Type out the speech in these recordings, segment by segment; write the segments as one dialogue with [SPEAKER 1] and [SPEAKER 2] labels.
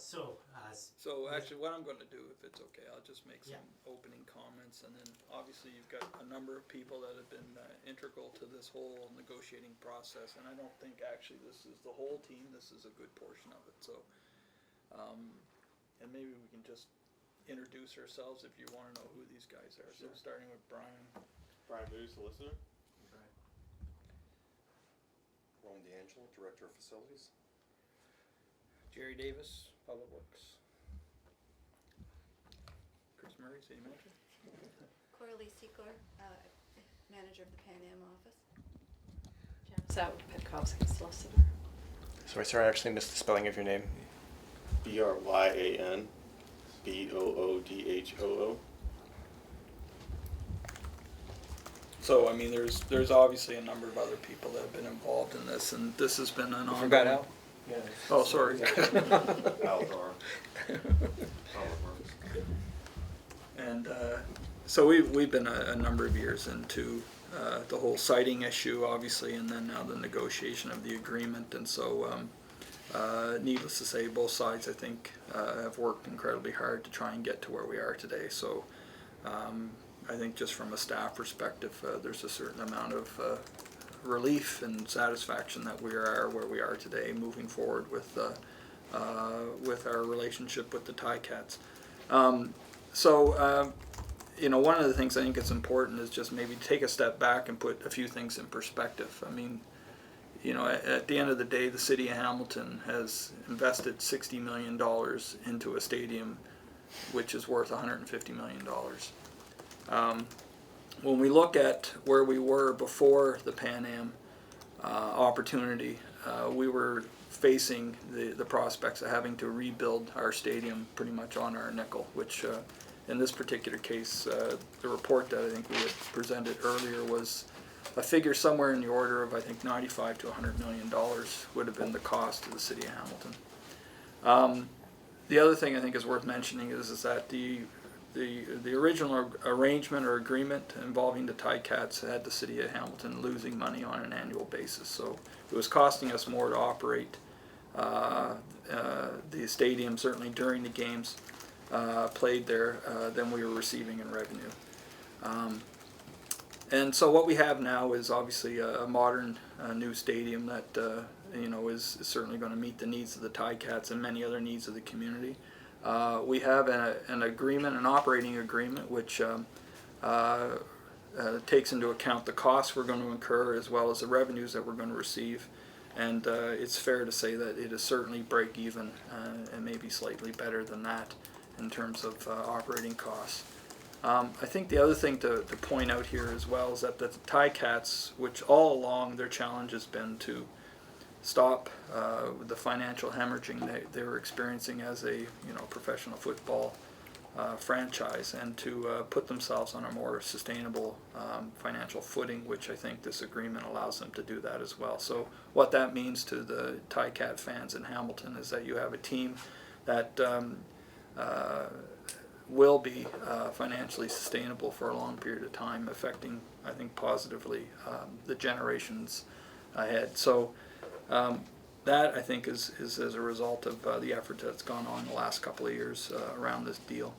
[SPEAKER 1] So actually what I'm gonna do, if it's okay, I'll just make some opening comments, and then obviously you've got a number of people that have been integral to this whole negotiating process, and I don't think actually this is the whole team, this is a good portion of it, so and maybe we can just introduce ourselves if you wanna know who these guys are. Sure. So starting with Brian.
[SPEAKER 2] Brian Moody, solicitor.
[SPEAKER 3] Ron D'Angelo, Director of Facilities.
[SPEAKER 1] Jerry Davis, Public Works. Chris Murray, City Manager.
[SPEAKER 4] Coralie Secor, Manager of the Pan Am office.
[SPEAKER 5] Janice Petkowski, solicitor.
[SPEAKER 6] Sorry, I actually missed the spelling of your name.
[SPEAKER 2] Bryan Boodhoo.
[SPEAKER 1] So I mean, there's obviously a number of other people that have been involved in this, and this has been an ongoing.
[SPEAKER 6] Forgot Al?
[SPEAKER 3] Yeah.
[SPEAKER 1] Oh, sorry.
[SPEAKER 3] Aldar.
[SPEAKER 1] And so we've been a number of years into the whole siting issue, obviously, and then now the negotiation of the agreement. And so, needless to say, both sides, I think, have worked incredibly hard to try and get to where we are today. So I think just from a staff perspective, there's a certain amount of relief and satisfaction that we are where we are today, moving forward with our relationship with the Ticats. You know, one of the things I think it's important is just maybe take a step back and put a few things in perspective. I mean, you know, at the end of the day, the city of Hamilton has invested $60 million into a stadium which is worth $150 million. When we look at where we were before the Pan Am opportunity, we were facing the prospects of having to rebuild our stadium pretty much on our nickel, which in this particular case, the report that I think we had presented earlier was a figure somewhere in the order of, I think, $95 to $100 million would have been the cost to the city of Hamilton. The other thing I think is worth mentioning is that the original arrangement or agreement involving the Ticats had the city of Hamilton losing money on an annual basis. So it was costing us more to operate the stadium, certainly during the games played there, than we were receiving in revenue. And so what we have now is obviously a modern new stadium that you know, is certainly going to meet the needs of the Ticats and many other needs of the community. We have an agreement, an operating agreement, which takes into account the costs we're going to incur as well as the revenues that we're going to receive. And it's fair to say that it is certainly break even and maybe slightly better than that in terms of operating costs. I think the other thing to point out here as well is that the Ticats, which all along their challenge has been to stop the financial hemorrhaging they were experiencing as a professional football franchise, and to put themselves on a more sustainable financial footing, which I think this agreement allows them to do that as well. So what that means to the Ticat fans in Hamilton is that you have a team that will be financially sustainable for a long period of time, affecting, I think, positively the generations ahead. So that, I think, is as a result of the effort that's gone on the last couple of years around this deal.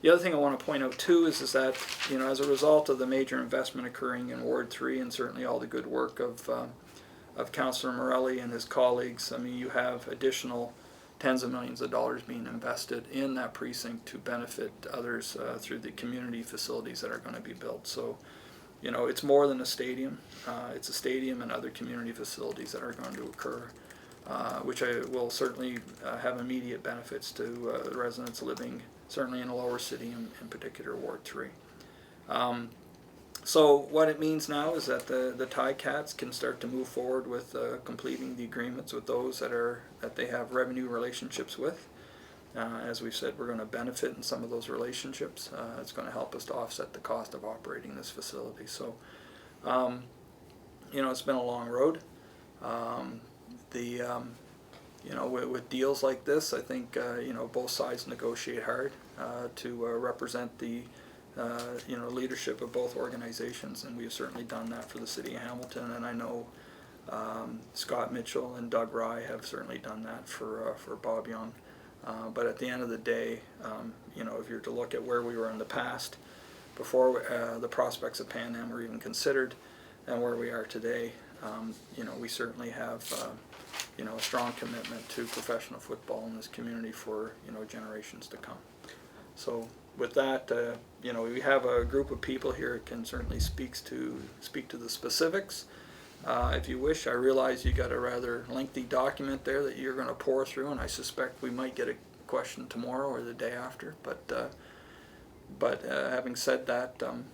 [SPEAKER 1] The other thing I want to point out too is that, you know, as a result of the major investment occurring in Ward 3 and certainly all the good work of Councillor Morelli and his colleagues, I mean, you have additional tens of millions of dollars being invested in that precinct to benefit others through the community facilities that are going to be built. So, you know, it's more than a stadium. It's a stadium and other community facilities that are going to occur, which will certainly have immediate benefits to the residents living certainly in the lower city, in particular Ward 3. So what it means now is that the Ticats can start to move forward with completing the agreements with those that they have revenue relationships with. As we've said, we're going to benefit in some of those relationships. It's going to help us to offset the cost of operating this facility. So, you know, it's been a long road. You know, with deals like this, I think you know, both sides negotiate hard to represent the you know, leadership of both organizations, and we've certainly done that for the city of Hamilton. And I know Scott Mitchell and Doug Rye have certainly done that for Bob Young. But at the end of the day, you know, if you're to look at where we were in the past, before the prospects of Pan Am were even considered, and where we are today, you know, we certainly have, you know, a strong commitment to professional football in this community for, you know, generations to come. So with that, you know, we have a group of people here that can certainly speak to the specifics. If you wish, I realize you got a rather lengthy document there that you're going to pour through, and I suspect we might get a question tomorrow or the day after. But having said that,
[SPEAKER 7] And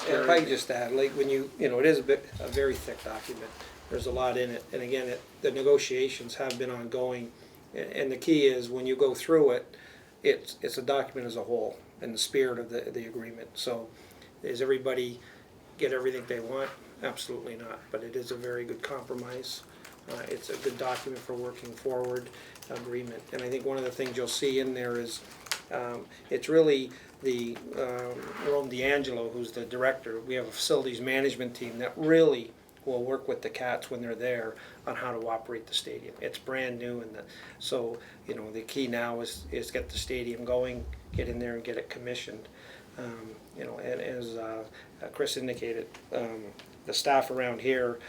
[SPEAKER 7] if I could just add, like when you know, it is a very thick document. There's a lot in it, and again, the negotiations have been ongoing, and the key is when you go through it, it's a document as a whole in the spirit of the agreement. So, does everybody get everything they want? Absolutely not, but it is a very good compromise. It's a good document for working forward agreement, and I think one of the things you'll see in there is it's really the Rome D'Angelo, who's the director. We have a facilities management team that really will work with the Cats when they're there on how to operate the stadium. It's brand new, and so you know the key now is get the stadium going, get in there and get it commissioned. You know, and as Chris indicated, the staff around here,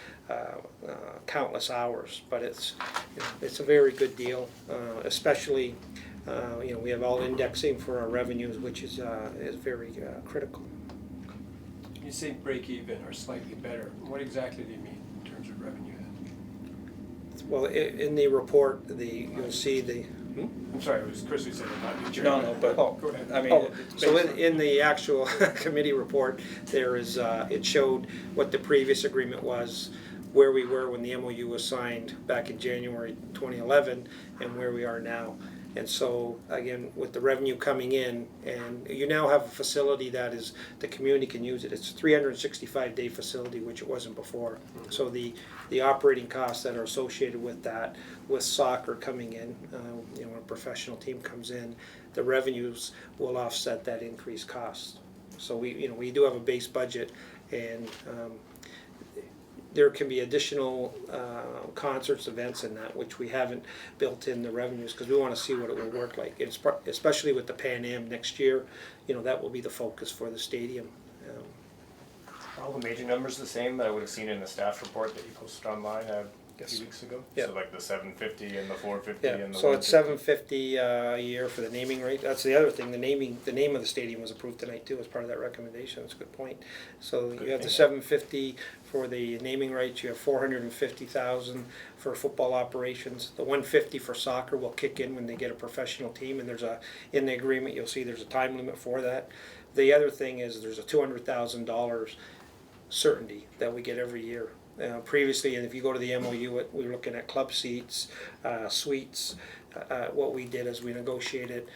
[SPEAKER 7] countless hours, but it's you know, it's a very good deal, especially. You know, we have all indexing for our revenues, which is very critical.
[SPEAKER 8] You say break even or slightly better. What exactly do you mean in terms of revenue then?
[SPEAKER 7] Well, in the report, you'll see the.
[SPEAKER 8] I'm sorry, it was Chris who said it, not you.
[SPEAKER 1] no, but
[SPEAKER 7] Oh,
[SPEAKER 8] Go ahead.
[SPEAKER 1] I mean,
[SPEAKER 7] Oh,
[SPEAKER 1] it's
[SPEAKER 7] so
[SPEAKER 1] based
[SPEAKER 7] in the actual committee report, there is it showed what the previous agreement was, where we were when the MOU was signed back in January 2011, and where we are now. And so, again, with the revenue coming in, and you now have a facility that is, the community can use it. It's a 365-day facility, which it wasn't before. So the operating costs that are associated with that, with soccer coming in, you know, when a professional team comes in, the revenues will offset that increased cost. So we do have a base budget, and there can be additional concerts, events in that, which we haven't built in the revenues because we want to see what it will work like. It's especially with the Pan Am next year, you know, that will be the focus for the stadium.
[SPEAKER 6] Are all the major numbers the same that I would have seen in the staff report that you posted online a
[SPEAKER 7] Yes.
[SPEAKER 6] few weeks ago?
[SPEAKER 7] Yeah.
[SPEAKER 6] So like the 750 and the 450
[SPEAKER 7] Yeah,
[SPEAKER 6] and the
[SPEAKER 7] so it's
[SPEAKER 6] 150?
[SPEAKER 7] $750 a year for the naming rate. That's the other thing. The name of the stadium was approved tonight too as part of that recommendation. That's a good point. So
[SPEAKER 6] Good
[SPEAKER 7] you have the
[SPEAKER 6] thing.
[SPEAKER 7] $750 for the naming rights. You have $450,000 for football operations. The $150 for soccer will kick in when they get a professional team, and in the agreement you'll see there's a time limit for that. The other thing is there's a $200,000 certainty that we get every year. Previously, and if you go to the MOU, we were looking at club seats, suites. What we did is we negotiated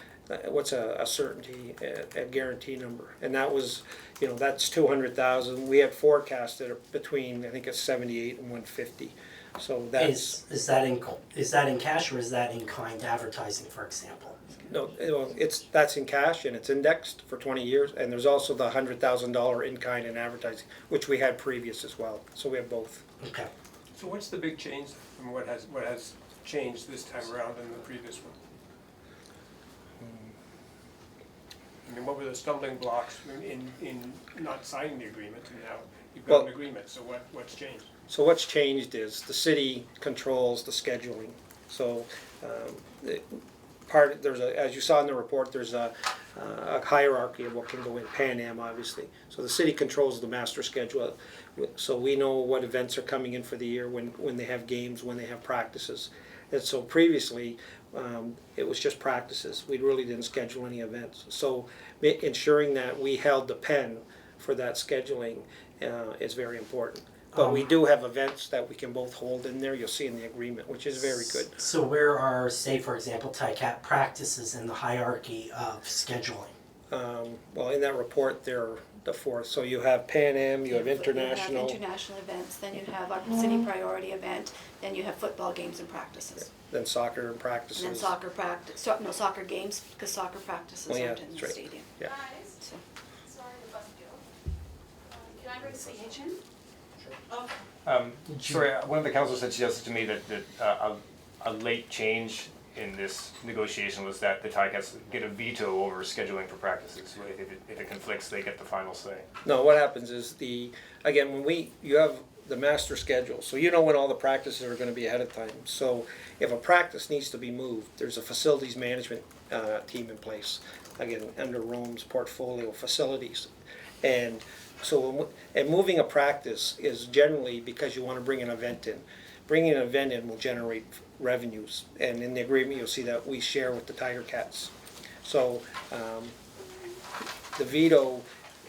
[SPEAKER 7] what's a certainty, a guarantee number, and that was, you know, that's 200,000. We had forecasted between, I think it's 78 and 150. So that's
[SPEAKER 9] Is that in cash or is that in kind advertising, for example?
[SPEAKER 7] no, well, that's in cash and it's indexed for 20 years, and there's also the $100,000 in kind in advertising, which we had previous as well. So we have both.
[SPEAKER 9] Okay.
[SPEAKER 8] So what's the big change from what has changed this time around than the previous one? I mean, what were the stumbling blocks in not signing the agreement, and now you've got an agreement, so what's changed?
[SPEAKER 7] So what's changed is the city controls the scheduling. So as you saw in the report, there's a hierarchy of what can go in. Pan Am, obviously. So the city controls the master schedule. So we know what events are coming in for the year, when they have games, when they have practices. And so previously, it was just practices. We really didn't schedule any events. So ensuring that we held the pen for that scheduling is very important. But we do have events that we can both hold in there. You'll see in the agreement, which is very good.
[SPEAKER 9] So where are, say, for example, TICAT practices in the hierarchy of scheduling?
[SPEAKER 7] Well, in that report, they're the fourth. So you have Pan Am, you have international.
[SPEAKER 4] You have international events, then you have our city priority event, then you have football games and practices.
[SPEAKER 7] Then soccer and practices.
[SPEAKER 4] And then soccer games, because soccer practices
[SPEAKER 7] Oh, yeah,
[SPEAKER 4] aren't in
[SPEAKER 7] that's
[SPEAKER 4] the
[SPEAKER 7] right.
[SPEAKER 4] stadium.
[SPEAKER 7] Yeah.
[SPEAKER 10] Guys,
[SPEAKER 4] So,
[SPEAKER 10] sorry to bust you. Can I bring CH in? Okay.
[SPEAKER 6] Sorry, one of the council suggested to me that a late change in this negotiation was that the Ticats get a veto over scheduling for practices. So if it conflicts, they get the final say.
[SPEAKER 7] No, what happens is again, you have the master schedule, so you know when all the practices are gonna be ahead of time. So if a practice needs to be moved, there's a facilities management team in place, again, under Rome's portfolio facilities. And so, and moving a practice is generally because you wanna bring an event in. Bringing an event in will generate revenues, and in the agreement, you'll see that we share with the Tiger Cats. So, the veto,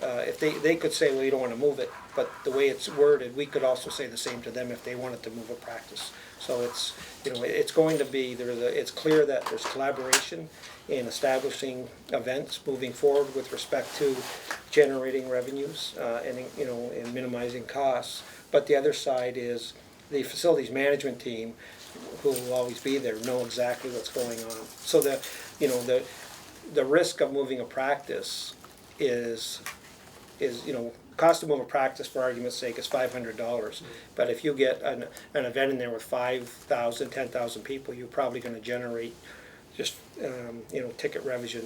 [SPEAKER 7] if they could say, well, you don't wanna move it, but the way it's worded, we could also say the same to them if they wanted to move a practice. So it's, it's going to be, it's clear that there's collaboration in establishing events moving forward with respect to generating revenues, and, and minimizing costs. But the other side is the facilities management team, who will always be there, know exactly what's going on. So the risk of moving a practice is cost to move a practice, for argument's sake, is $500. But if you get an event in there with 5,000, 10,000 people, you're probably going to generate just ticket revenue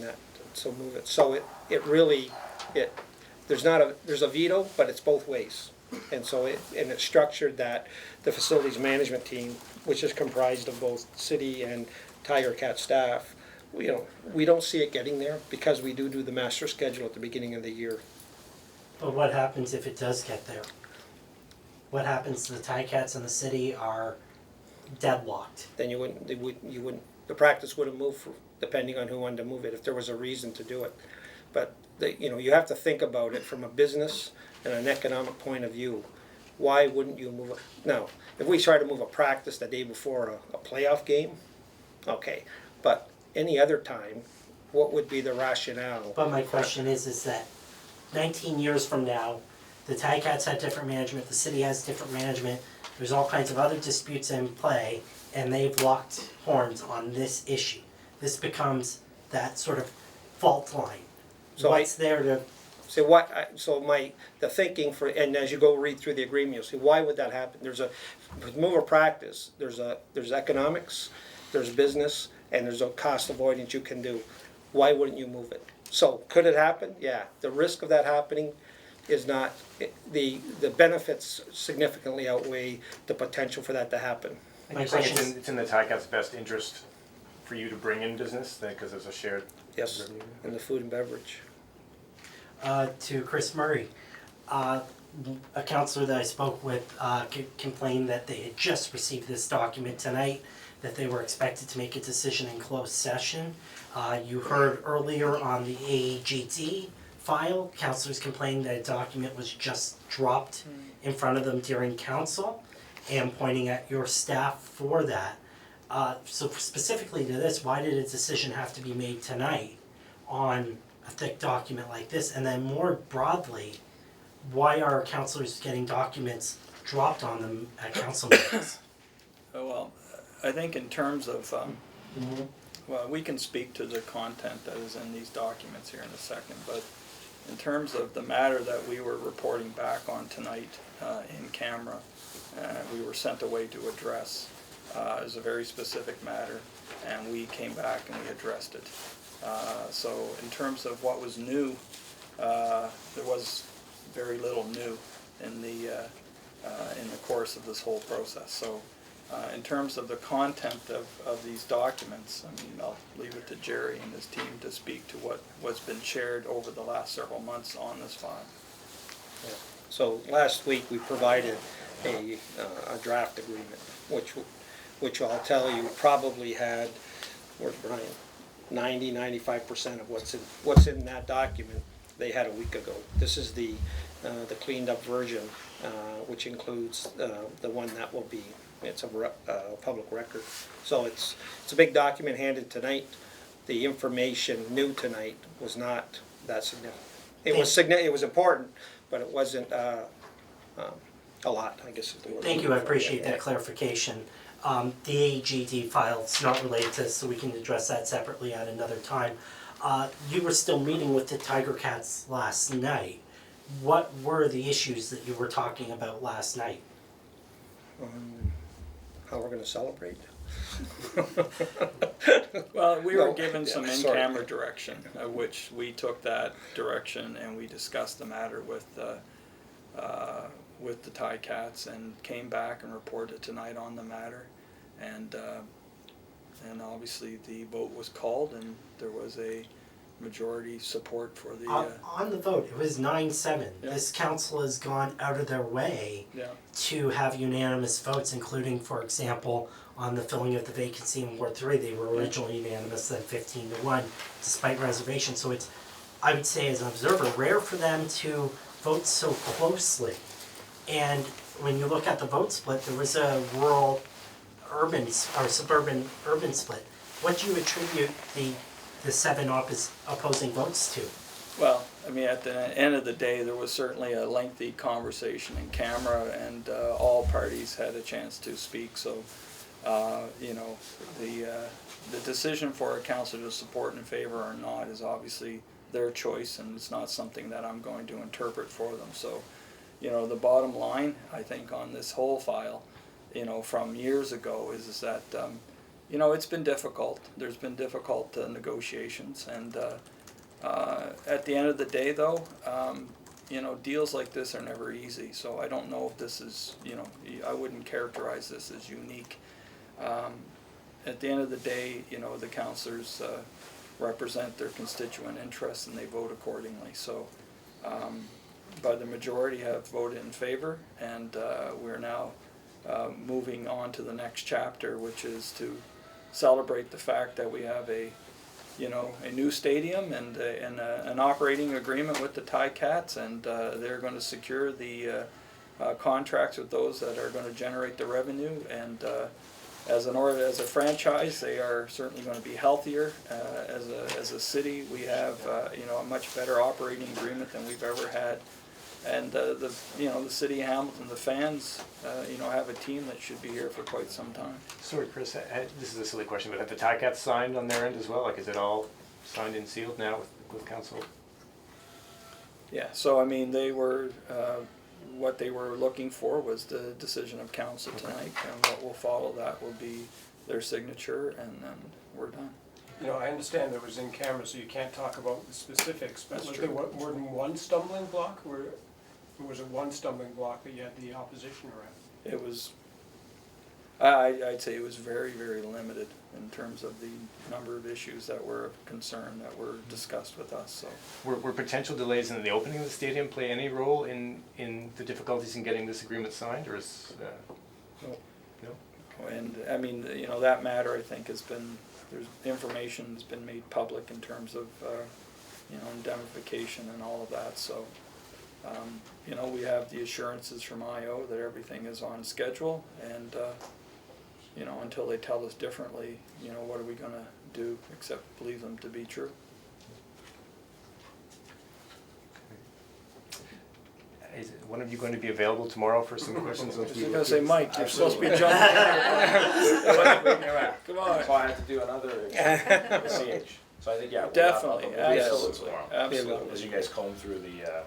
[SPEAKER 7] so move it. So it really there's a veto, but it's both ways. And so it's structured that the facilities management team, which is comprised of both city and Tiger Cat staff, we don't see it getting there because we do the master schedule at the beginning of the year.
[SPEAKER 9] But what happens if it does get there? What happens to the Ticats and the city are deadlocked?
[SPEAKER 7] Then you wouldn't, the practice wouldn't move depending on who wanted to move it, if there was a reason to do it. But you have to think about it from a business and an economic point of view. Why wouldn't you move it? Now, if we try to move a practice the day before a playoff game, okay. But any other time, what would be the rationale?
[SPEAKER 9] But my question is that 19 years from now, the Ticats had different management, the city has different management, there's all kinds of other disputes in play, and they've locked horns on this issue. This becomes that sort of fault line.
[SPEAKER 7] So
[SPEAKER 9] What's there to...
[SPEAKER 7] So the thinking and as you go read through the agreement, you'll see why would that happen. With move a practice, there's economics, there's business, and there's a cost avoidance you can do. Why wouldn't you move it? So could it happen? Yeah. The risk of that happening is not, the benefits significantly outweigh the potential for that to happen.
[SPEAKER 9] My question is...
[SPEAKER 6] It's in the Ticats' best interest for you to bring in business because there's a shared
[SPEAKER 7] Yes,
[SPEAKER 6] revenue.
[SPEAKER 7] in the food and beverage.
[SPEAKER 9] To Chris Murray, a counselor that I spoke with complained that they had just received this document tonight, that they were expected to make a decision in closed session. You heard earlier on the AAGT file, counselors complained that a document was just dropped in front of them during council, and pointing at your staff for that. So specifically to this, why did a decision have to be made tonight on a thick document like this? And then more broadly, why are counselors getting documents dropped on them at council meetings?
[SPEAKER 1] Well, I think in terms of, well, we can speak to the content that is in these documents here in a second, but in terms of the matter that we were reporting back on tonight in camera, we were sent away to address, is a very specific matter, and we came back and we addressed it. So in terms of what was new, there was very little new in the course of this whole process. So in terms of the content of these documents, I mean, I'll leave it to Jerry and his team to speak to what's been shared over the last several months on this file.
[SPEAKER 7] Yeah. So last week we provided a draft agreement, which I'll tell you probably had, where's Brian? 90-95% of what's in that document they had a week ago. This is the cleaned up version, which includes the one that will be. It's a public record. So it's a big document handed tonight. The information new tonight was not that significant. It was important, but it wasn't a lot, I guess is the word.
[SPEAKER 9] Thank you, I appreciate that clarification. The AGD file is not related to this, so we can address that separately at another time. You were still meeting with the Tiger Cats last night. What were the issues that you were talking about last night?
[SPEAKER 7] How we're going to celebrate.
[SPEAKER 1] Well, we were
[SPEAKER 7] No,
[SPEAKER 1] given
[SPEAKER 7] yeah,
[SPEAKER 1] some
[SPEAKER 7] sorry.
[SPEAKER 1] in-camera direction, which we took that direction and we discussed the matter with the Ticats and came back and reported tonight on the matter. And obviously the vote was called and there was a majority support for the,
[SPEAKER 9] On the vote, it was 9-7.
[SPEAKER 1] Yeah.
[SPEAKER 9] This council has gone out of their way
[SPEAKER 1] yeah,
[SPEAKER 9] to have unanimous votes, including, for example, on the filling of the vacancy in Ward 3. They were originally unanimous, then 15-1, despite reservations. So it's, I would say as an observer, rare for them to vote so closely. And when you look at the vote split, there was a rural urban or suburban urban split. What do you attribute the 7 opposing votes to?
[SPEAKER 1] well, I mean, at the end of the day, there was certainly a lengthy conversation in camera and all parties had a chance to speak. So, you know, the decision for a council to support in favor or not is obviously their choice, and it's not something that I'm going to interpret for them. So, you know, the bottom line, I think, on this whole file, you know, from years ago is that, you know, it's been difficult. There's been difficult negotiations, and at the end of the day, though, you know, deals like this are never easy. So I don't know if this is, you know, I wouldn't characterize this as unique. At the end of the day, you know, the councillors represent their constituent interests and they vote accordingly. So, but the majority have voted in favor, and we're now moving on to the next chapter, which is to celebrate the fact that we have a, you know, a new stadium and an operating agreement with the Ticats, and they're going to secure the contracts with those that are going to generate the revenue. And as a franchise, they are certainly going to be healthier. As a city, we have you know, a much better operating agreement than we've ever had. And you know, the city of Hamilton, the fans, you know, have a team that should be here for quite some time.
[SPEAKER 6] Sorry, Chris, this is a silly question, but have the Ticats signed on their end as well? Like, is it all signed and sealed now with council?
[SPEAKER 1] Yeah, so I mean, they were, what they were looking for was the decision of council tonight, and what will follow that will be their signature, and then we're done.
[SPEAKER 8] You know, I understand it was in camera, so you can't talk about the specifics, but
[SPEAKER 1] That's
[SPEAKER 8] was
[SPEAKER 1] true.
[SPEAKER 8] there more than one stumbling block, or was it one stumbling block that you had the opposition around?
[SPEAKER 1] It was, I'd say it was very, very limited in terms of the number of issues that were of concern that were discussed with us, so.
[SPEAKER 6] Were potential delays in the opening of the stadium play any role in the difficulties in getting this agreement signed, or is
[SPEAKER 1] No.
[SPEAKER 6] no?
[SPEAKER 1] And, I mean, you know, that matter, I think, has been, there's information that's been made public in terms of, you know, indemnification and all of that, so, you know, we have the assurances from IO that everything is on schedule, and, you know, until they tell us differently, you know, what are we gonna do except believe them to be true?
[SPEAKER 6] Is one of you going to be available tomorrow for some questions?
[SPEAKER 1] I was gonna say, Mike, you're supposed to be jumping in. Come on.
[SPEAKER 11] So I have to do another CH. So I think, yeah.
[SPEAKER 1] Definitely,
[SPEAKER 11] we'll have
[SPEAKER 1] absolutely,
[SPEAKER 11] tomorrow.
[SPEAKER 1] absolutely.
[SPEAKER 11] As you guys comb through the